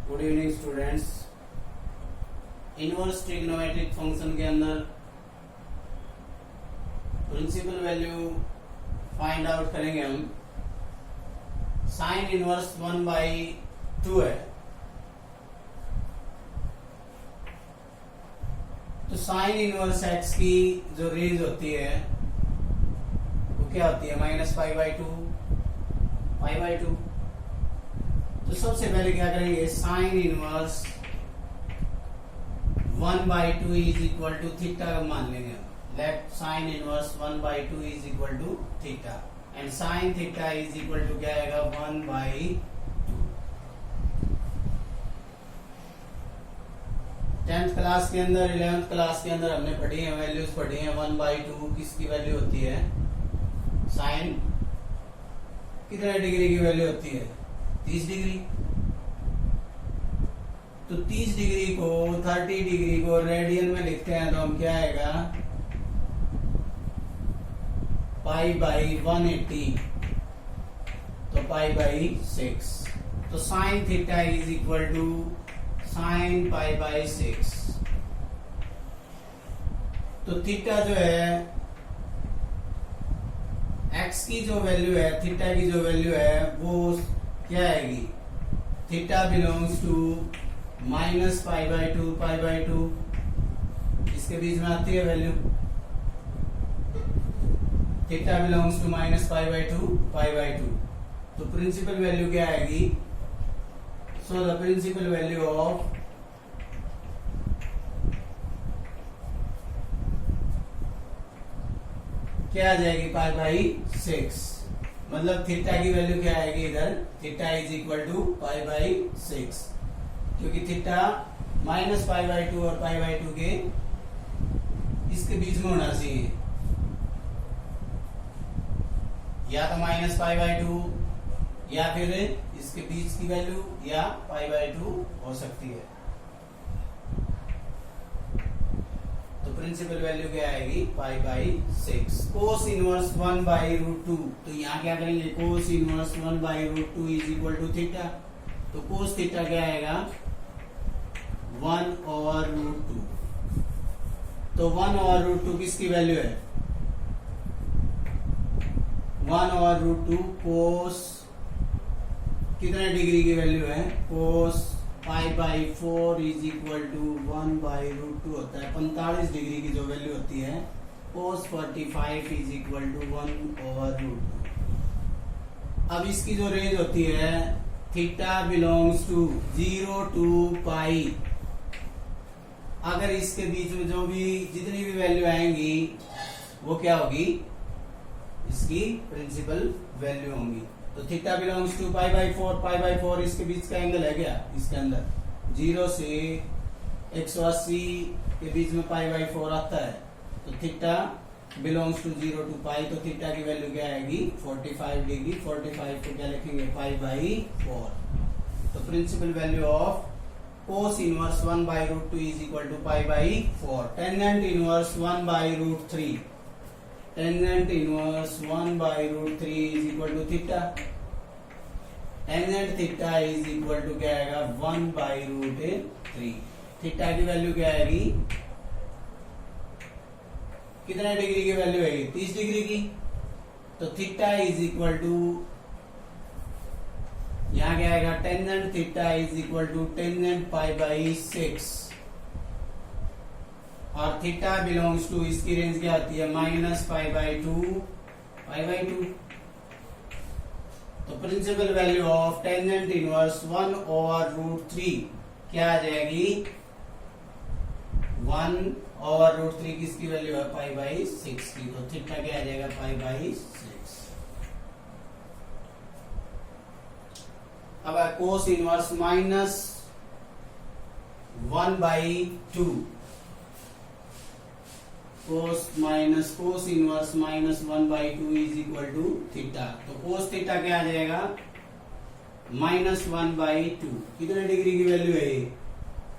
Good evening students. Inverse trigonometric function के अंदर principal value find out करेंगे हम। साइन इनवर्स 1/2 है, तो साइन इनवर्स एक्स की जो रेंज होती है वो क्या होती है? -π/2 π/2। तो सबसे पहले क्या करेंगे? Sine inverse 1/2 is equal to theta मान लेंगे। Let sine inverse 1/2 is equal to theta and sine theta is equal to क्या आएगा? 1/2। 10th क्लास के अंदर 11th क्लास के अंदर हमने पढ़ी है, वैल्यूज पढ़ी है। 1/2 किसकी वैल्यू होती है? साइन कितने डिग्री की वैल्यू होती है? 30 डिग्री। तो 30 डिग्री को 30 डिग्री को रेडियन में लिखते हैं तो हम क्या आएगा? π/180 तो π/6। तो sine theta is equal to sine π/6। तो थीटा जो है एक्स की जो वैल्यू है, थीटा की जो वैल्यू है वो क्या आएगी? थीटा बिलोंग्स टू -π/2 π/2, इसके बीच में आती है वैल्यू। Theta belongs to -π/2 π/2। तो प्रिंसिपल वैल्यू क्या आएगी? So the principal value of क्या आ जाएगी? π/6। मतलब थीटा की वैल्यू क्या आएगी इधर? थीटा इज इक्वल टू π/6, क्योंकि थीटा -π/2 और π/2 के इसके बीच में होना चाहिए, या तो -π/2 या फिर इसके बीच की वैल्यू या π/2 हो सकती है। तो प्रिंसिपल वैल्यू क्या आएगी? π/6। Cos inverse 1/√2। तो यहाँ क्या करेंगे? Cos inverse 1/√2 is equal to theta. तो कोस थीटा क्या आएगा? 1/√2। तो 1/√2 किसकी वैल्यू है? 1/√2 कोस कितने डिग्री की वैल्यू है? कोस π/4 इज इक्वल टू 1/√2 होता है 45 डिग्री की जो वैल्यू होती है। कोस 45 इज इक्वल टू 1/√2। अब इसकी जो रेंज होती है, थीटा बिलोंग्स टू 0 to π। अगर इसके बीच में जो भी जितनी भी वैल्यू आएंगी वो क्या होगी? इसकी प्रिंसिपल वैल्यू होंगी। तो थीटा बिलोंग्स टू π/4 π/4 इसके बीच का एंगल है क्या? इसके अंदर 0 से 180 के बीच में π/4 आता है। तो थीटा बिलोंग्स टू 0 to π। तो थीटा की वैल्यू क्या आएगी? 45 डिग्री। 45 को क्या लिखेंगे? π/4। तो principal value of cos inverse 1/√2 is equal to π/4। Tangent inverse 1/√3। Tangent inverse 1/√3 is equal to theta. Tangent theta is equal to क्या आएगा? 1/√3। थीटा की वैल्यू क्या आएगी? कितने डिग्री की वैल्यू आएगी? 30 डिग्री की। तो थीटा इज इक्वल टू यहां क्या आएगा? Tangent theta is equal to tangent π/6 और थीटा बिलोंग्स टू इसकी रेंज क्या आती है? -π/2 π/2। तो principal value of tangent inverse 1/√3 क्या आ जाएगी? 1/√3 किसकी वैल्यू है? π/6 की। तो थीटा क्या आ जाएगा? π/6। अब cos inverse -1/2। Cos inverse -1/2 is equal to theta. तो कोस थीटा क्या आ जाएगा? -1/2। कितने डिग्री की वैल्यू है ये?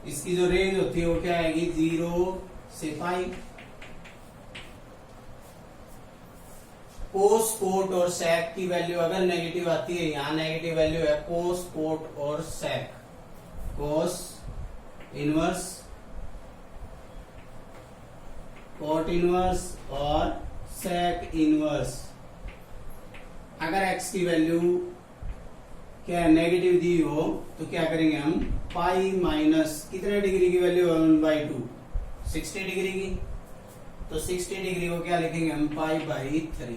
इसकी जो रेंज होती है वो क्या आएगी? 0 से π। कोस कोट और सेक की वैल्यू अगर नेगेटिव आती है, यहाँ नेगेटिव वैल्यू है कोस कोट और सेक, कोस इनवर्स, कॉट इनवर्स और सेक इनवर्स। अगर x की वैल्यू क्या नेगेटिव दी हो तो क्या करेंगे हम, पाई माइनस कितने डिग्री की वैल्यू है 1/2, 60 डिग्री की, तो 60 डिग्री को क्या लिखेंगे हम, पाई बाई 3।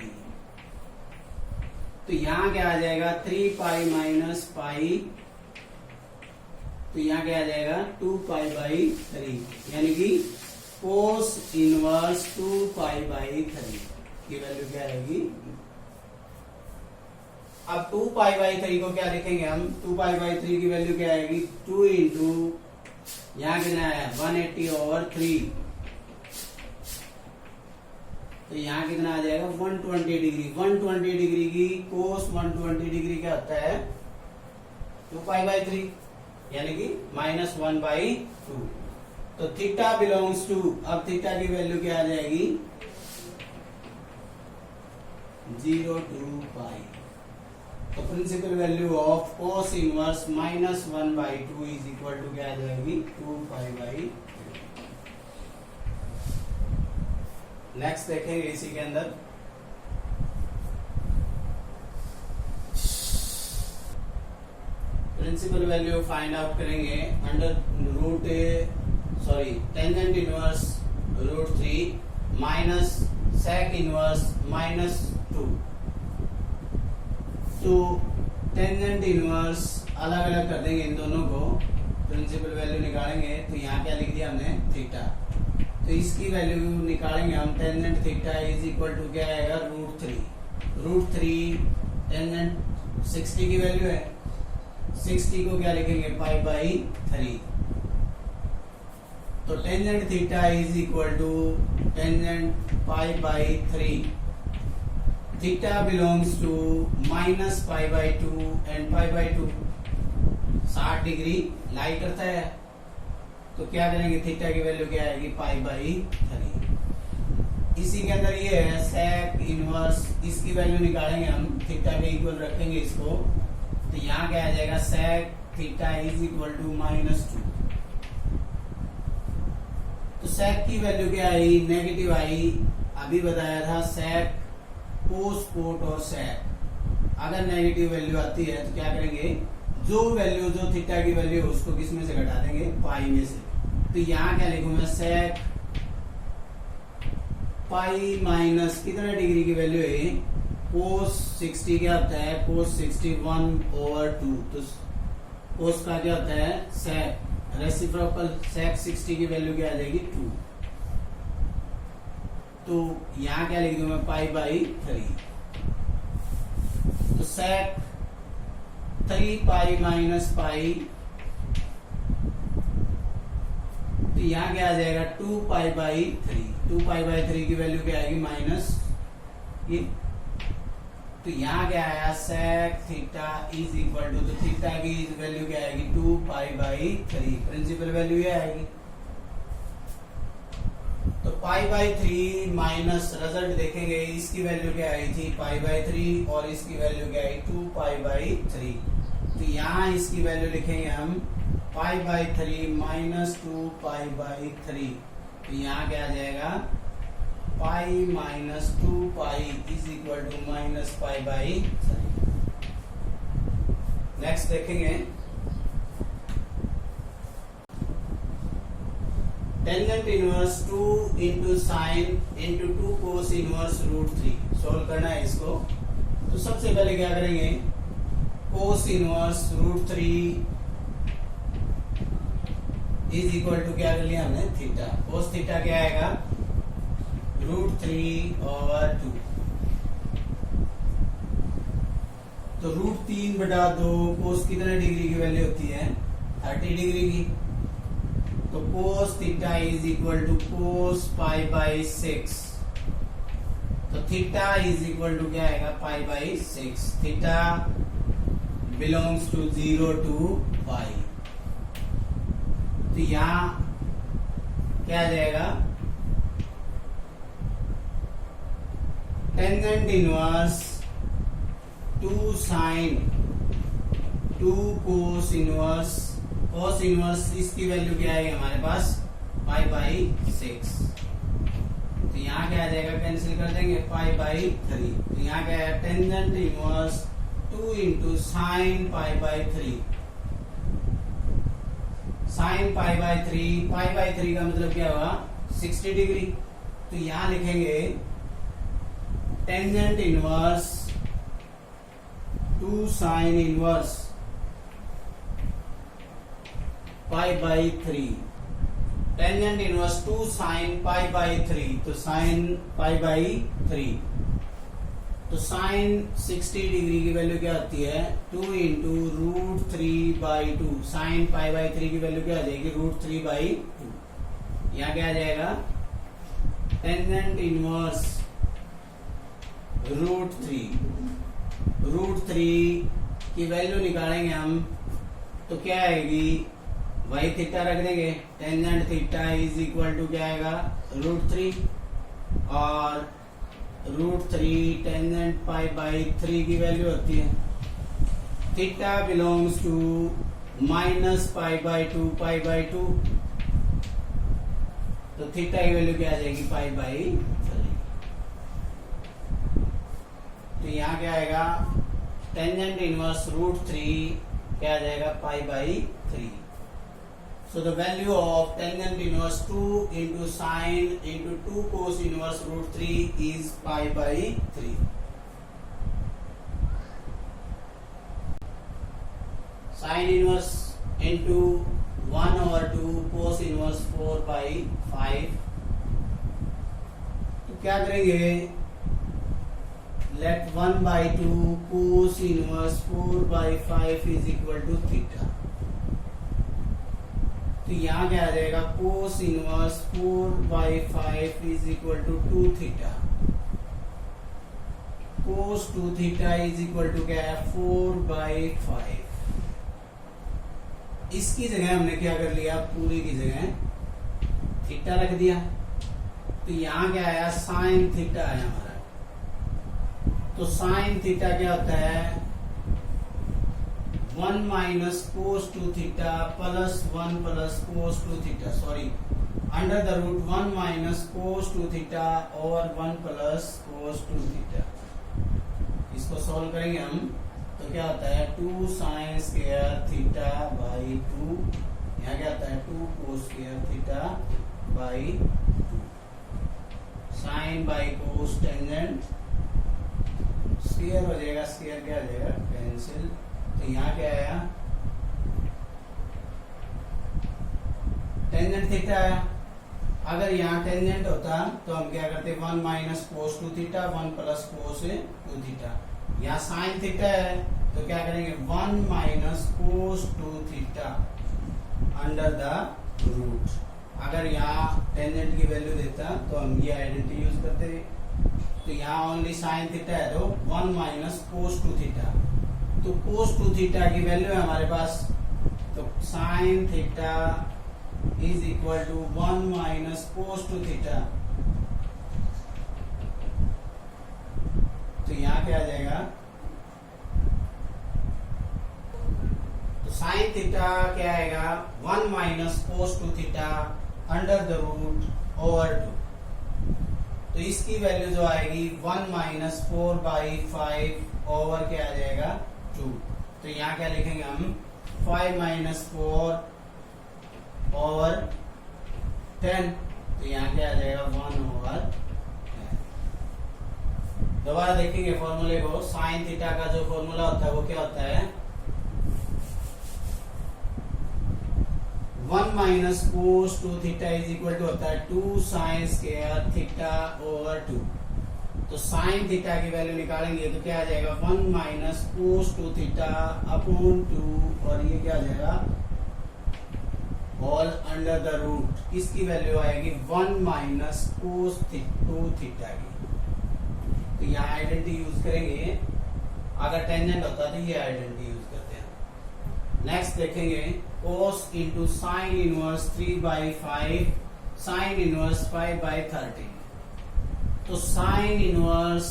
तो यहां क्या आ जाएगा 3 पाई माइनस पाई, तो यहां क्या आ जाएगा 2 पाई बाई 3, यानी कि कोस इनवर्स 2 पाई बाई 3 की वैल्यू क्या आएगी। अब 2 पाई बाई 3 को क्या लिखेंगे हम, 2 पाई बाई 3 की वैल्यू क्या आएगी 2 इंटू यहां कितना है 180/3, तो यहां कितना आ जाएगा 120 डिग्री। 120 डिग्री की कोस 120 डिग्री क्या होता है 2 पाई बाई 3, यानी कि -1/2। तो थीटा बिलोंग्स टू, अब थीटा की वैल्यू क्या आ जाएगी 0 to पाई। तो principal value of cos inverse -1/2 is equal to क्या आ जाएगी 2 पाई बाई। नेक्स्ट देखेंगे इसी के अंदर, प्रिंसिपल वैल्यू फाइंड आउट करेंगे under tangent inverse √3 minus sec inverse -2। तो टेंजेंट इनवर्स अलग अलग कर देंगे इन दोनों को, प्रिंसिपल वैल्यू निकालेंगे। तो यहाँ क्या लिख दिया हमने थीटा, तो इसकी वैल्यू निकालेंगे हम, tangent theta is equal to क्या आएगा √3 टेंजेंट 60 की वैल्यू है, 60 को क्या लिखेंगे पाई बाई 3। तो tangent theta is equal to tangent pi by 3। Theta belongs to -π/2 and π/2, 60 degree lie करता है। तो क्या करेंगे थीटा की वैल्यू क्या आएगी पाई बाई 3। इसी के अंदर ये है सेक इनवर्स, इसकी वैल्यू निकालेंगे हम, थीटा के इक्वल रखेंगे इसको। तो यहाँ क्या आ जाएगा sec theta is equal to -2। तो सेक की वैल्यू क्या आई नेगेटिव आई, अभी बताया था सेक कोस कोट और सेक। अगर नेगेटिव वैल्यू आती है तो क्या करेंगे, जो वैल्यू जो थीटा की वैल्यू उसको किस में से घटा देंगे पाई में से। तो यहाँ क्या लिखूंगा सेक पाई माइनस कितने डिग्री की वैल्यू है कोस 60 क्या होता है कोस 60 1/2। तो कोस का क्या होता है सेक रेसिप्रोकल, सेक 60 की वैल्यू क्या आ जाएगी 2। तो यहां क्या लिख दूंगा पाई बाई 3। तो सेक 3 पाई माइनस पाई, तो यहां क्या आ जाएगा 2 पाई बाई 3। 2 पाई बाई 3 की वैल्यू क्या आएगी माइनस ये। तो यहाँ क्या आया sec theta is equal to, तो थीटा की वैल्यू क्या आएगी 2 पाई बाई 3, प्रिंसिपल वैल्यू ये आएगी। तो पाई बाई 3 माइनस रिजल्ट देखेंगे, इसकी वैल्यू क्या आई थी पाई बाई 3 और इसकी वैल्यू क्या आई 2 पाई बाई 3। तो यहाँ इसकी वैल्यू लिखेंगे हम pi by 3 minus 2 pi by 3। तो यहाँ क्या आ जाएगा pi minus 2 pi is equal to minus pi by 3। Next देखेंगे tangent inverse 2 into sine into 2 cos inverse √3 solve करना है इसको। तो सबसे पहले क्या करेंगे cos inverse √3 is equal to क्या कर लिया हमने थीटा। कोस थीटा क्या आएगा √3/2। तो √3/2 कोस कितने डिग्री की वैल्यू होती है 30 डिग्री की। तो cos theta is equal to cos pi by 6। तो थीटा इज इक्वल टू क्या आएगा pi by 6। Theta belongs to 0 to pi. तो यहां क्या आ जाएगा tangent inverse 2 sine 2 cos inverse cos inverse इसकी वैल्यू क्या आएगी हमारे पास पाई बाई 6। तो यहाँ क्या आ जाएगा, कैंसिल कर देंगे, पाई बाई 3। तो यहाँ क्या है, tangent inverse 2 into sign pi by 3। Sign pi by 3, pi by 3 का मतलब क्या हुआ 60 डिग्री। तो यहां लिखेंगे tangent inverse 2 sine inverse pi by 3। Tangent inverse 2 sine pi by 3, तो साइन पाई बाई 3। तो साइन 60 डिग्री की वैल्यू क्या होती है 2 into root 3 by 2। Sine pi by 3 की वैल्यू क्या आ जाएगी रूट 3 बाई 2। यहाँ क्या आ जाएगा टेंजेंट इनवर्स रूट 3। रूट 3 की वैल्यू निकालेंगे हम तो क्या आएगी, वही थीटा रख देंगे, tangent theta is equal to क्या आएगा रूट 3 और रूट 3 टेंजेंट पाई बाई 3 की वैल्यू होती है theta belongs to minus pi by 2 pi by 2। तो थीटा की वैल्यू क्या आ जाएगी पाई बाई 3। तो यहाँ क्या आएगा टेंजेंट इनवर्स रूट 3 क्या आ जाएगा पाई by 3। So the value of tangent inverse 2 into sine into 2 cos inverse root 3 is pi by 3. Sine inverse into 1 over 2 cos inverse 4 by 5. तो क्या करेंगे, let 1 by 2 cos inverse 4 by 5 is equal to theta। तो यहाँ क्या आ जाएगा cos inverse 4 by 5 is equal to 2 theta. Cos 2 theta is equal to क्या है 4 बाई 5। इसकी जगह हमने क्या कर लिया, पूरी की जगह थीटा रख दिया। तो यहाँ क्या आया साइन थीटा आया हमारा। तो साइन थीटा क्या होता है 1 minus cos 2 theta plus 1 plus cos 2 theta, sorry under the root 1 minus cos 2 theta और 1 प्लस कोस 2 थीटा। इसको सॉल्व करेंगे हम तो क्या होता है 2 साइन स्क्वायर थीटा बाई 2। यहाँ क्या आता है 2 cos square theta by 2। Sine by cos tangent square हो जाएगा, स्क्वायर क्या आ जाएगा कैंसिल। तो यहाँ क्या आया टेंजेंट थीटा आया। अगर यहाँ टेंजेंट होता तो हम क्या करते 1 minus cos 2 theta 1 plus cos 2 theta. यहाँ साइन थीटा है तो क्या करेंगे 1 minus cos 2 theta under the root. अगर यहाँ टेंजेंट की वैल्यू देता तो हम ये आइडेंटिटी यूज करते। तो यहाँ ओनली साइन थीटा है तो 1 माइनस कोस 2 थीटा। तो कोस 2 थीटा की वैल्यू है हमारे पास, तो sine theta is equal to 1 minus cos 2 theta. तो यहाँ क्या आ जाएगा, तो साइन थीटा क्या आएगा 1 minus cos 2 theta under the root over 2। तो इसकी वैल्यू जो आएगी 1 माइनस 4 बाई 5 ओवर क्या आ जाएगा 2। तो यहाँ क्या लिखेंगे हम 5 माइनस 4 ओवर 10। तो यहाँ क्या आ जाएगा 1 ओवर 10। दोबारा देखेंगे फॉर्मूले को। साइन थीटा का जो फॉर्मूला होता है वो क्या होता है 1 minus cos 2 theta is equal to होता है 2 साइन स्क्वायर थीटा ओवर 2। तो साइन थीटा की वैल्यू निकालेंगे तो क्या आ जाएगा 1 माइनस कोस 2 थीटा अपॉन 2 और ये क्या आ जाएगा ऑल अंडर द रूट। इसकी वैल्यू आएगी 1 माइनस कोस 2 थीटा की। तो यहाँ आइडेंटिटी यूज करेंगे। अगर टेंजेंट होता तो ये आइडेंटिटी यूज करते हैं। नेक्स्ट देखेंगे cos into sine inverse 3 by 5 sine inverse 5 by 30। तो sine inverse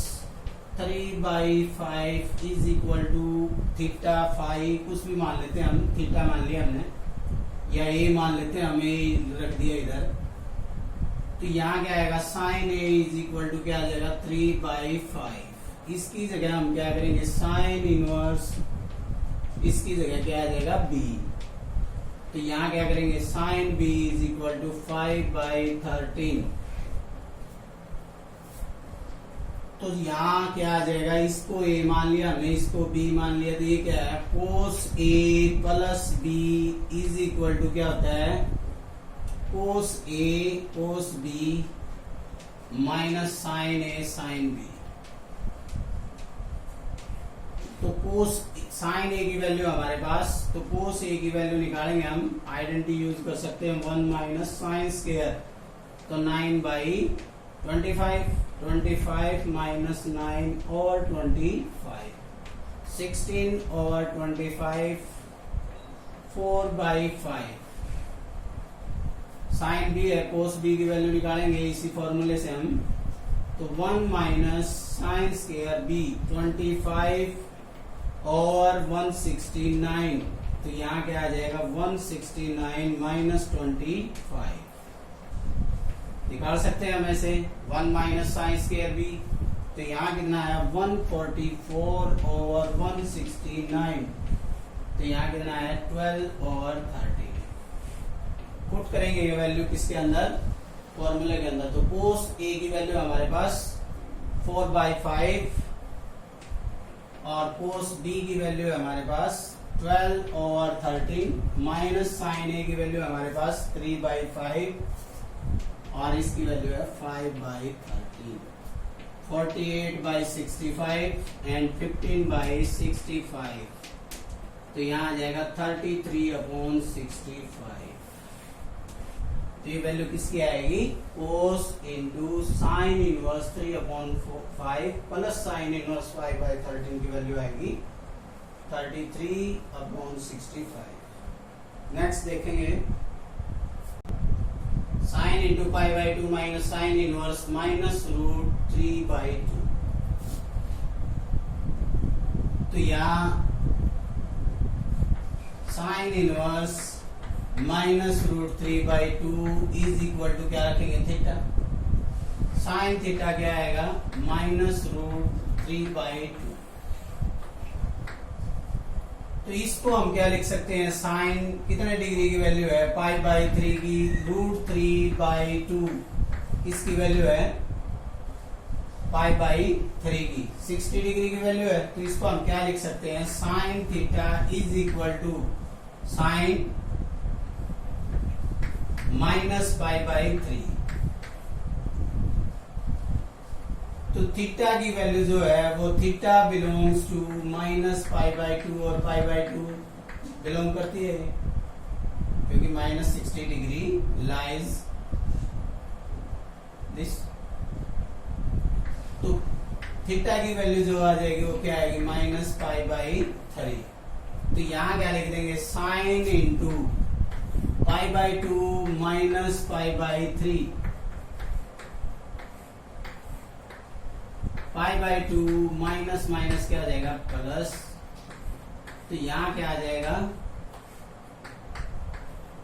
3 by 5 is equal to theta 5 कुछ भी मान लेते हैं हम, थीटा मान लिया हमने। या ए मान लेते हैं, हमें ए रख दिया इधर। तो यहाँ क्या आएगा, sine A is equal to क्या आ जाएगा 3/5। इसकी जगह हम क्या करेंगे, साइन इनवर्स, इसकी जगह क्या आ जाएगा बी। तो यहाँ क्या करेंगे, sine B is equal to 5/13। तो यहाँ क्या आ जाएगा, इसको ए मान लिया हमने, इसको बी मान लिया। तो ये क्या है, cos A plus B is equal to क्या होता है, cos A cos B minus sine A sine B. तो कोस साइन ए की वैल्यू हमारे पास, तो कोस ए की वैल्यू निकालेंगे हम, आइडेंटिटी यूज कर सकते हैं 1 माइनस साइन स्क्वायर। तो 9/25, 25 माइनस 9 और 25, 16/25, 4/5। साइन बी है, कोस बी की वैल्यू निकालेंगे इसी फॉर्मूले से हम। तो 1 माइनस साइन स्क्वायर बी 25 और 169। तो यहाँ क्या आ जाएगा, 169 माइनस 25 निकाल सकते हैं हम ऐसे। 1 माइनस साइन स्क्वायर बी, तो यहाँ कितना आया 144 और 169। तो यहाँ कितना आया 12 और 13। पुट करेंगे ये वैल्यू किसके अंदर, फॉर्मूले के अंदर। तो कोस ए की वैल्यू हमारे पास 4/5 और कोस बी की वैल्यू है हमारे पास 12 और 13 माइनस साइन ए की वैल्यू हमारे पास 3/5 और इसकी वैल्यू है 5/13। 48/65 एंड 15/65। तो यहाँ आ जाएगा 33/65। तो ये वैल्यू किसकी आएगी, cos into sine inverse 3/5 plus sine inverse 5/13 की वैल्यू आएगी 33/65। नेक्स्ट देखेंगे, sine into π/2 minus sine inverse minus √3/2। तो यहाँ sine inverse minus √3/2 is equal to क्या रखेंगे, थीटा। साइन थीटा क्या आएगा, माइनस √3/2। तो इसको हम क्या लिख सकते हैं, साइन कितने डिग्री की वैल्यू है, π/3 की √3/2 इसकी वैल्यू है π/3 की 60 डिग्री की वैल्यू है। तो इसको हम क्या लिख सकते हैं, sine theta is equal to sine minus π/3। तो थीटा की वैल्यू जो है वो थीटा बिलोंग्स टू माइनस π/2 और π/2 बिलोंग करती है, क्योंकि माइनस 60 डिग्री लाइज दिस। तो थीटा की वैल्यू जो आ जाएगी वो क्या आएगी, माइनस π/3। तो यहाँ क्या लिख देंगे, sine into π/2 minus π/3, π/2 minus minus क्या आ जाएगा, प्लस। तो यहाँ क्या आ जाएगा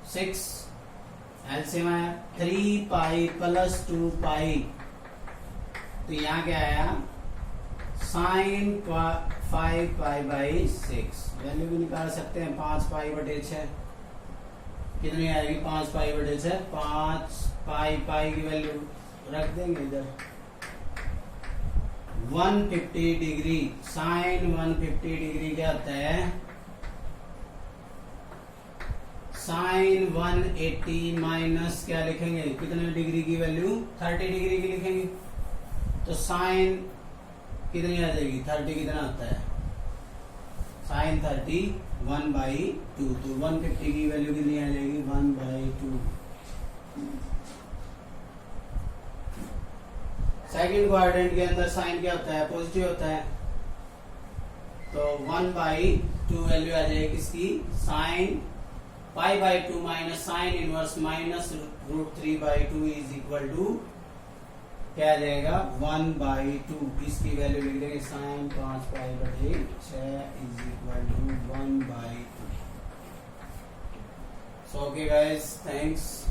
6, एलसीएम आया 3π प्लस 2π। तो यहाँ क्या आया, साइन 5π/6। वैल्यू भी निकाल सकते हैं, 5π/6 कितनी आएगी, 5π/6। 5π की वैल्यू रख देंगे इधर। 150 डिग्री, साइन 150 डिग्री क्या होता है, साइन 180 माइनस क्या लिखेंगे, कितने डिग्री की वैल्यू, 30 डिग्री की लिखेंगे। तो साइन कितनी आ जाएगी, 30 कितना होता है, साइन 30 1/2। तो 150 की वैल्यू कितनी आ जाएगी, 1/2। सेकंड क्वाड्रेंट के अंदर साइन क्या होता है, पॉजिटिव होता है। तो 1/2 वैल्यू आ जाएगी किसकी, sine π/2 minus sine inverse minus √3/2 is equal to क्या आ जाएगा, 1/2। इसकी वैल्यू लिख देंगे, sine 5π/6 is equal to 1/2। So okay guys, thanks.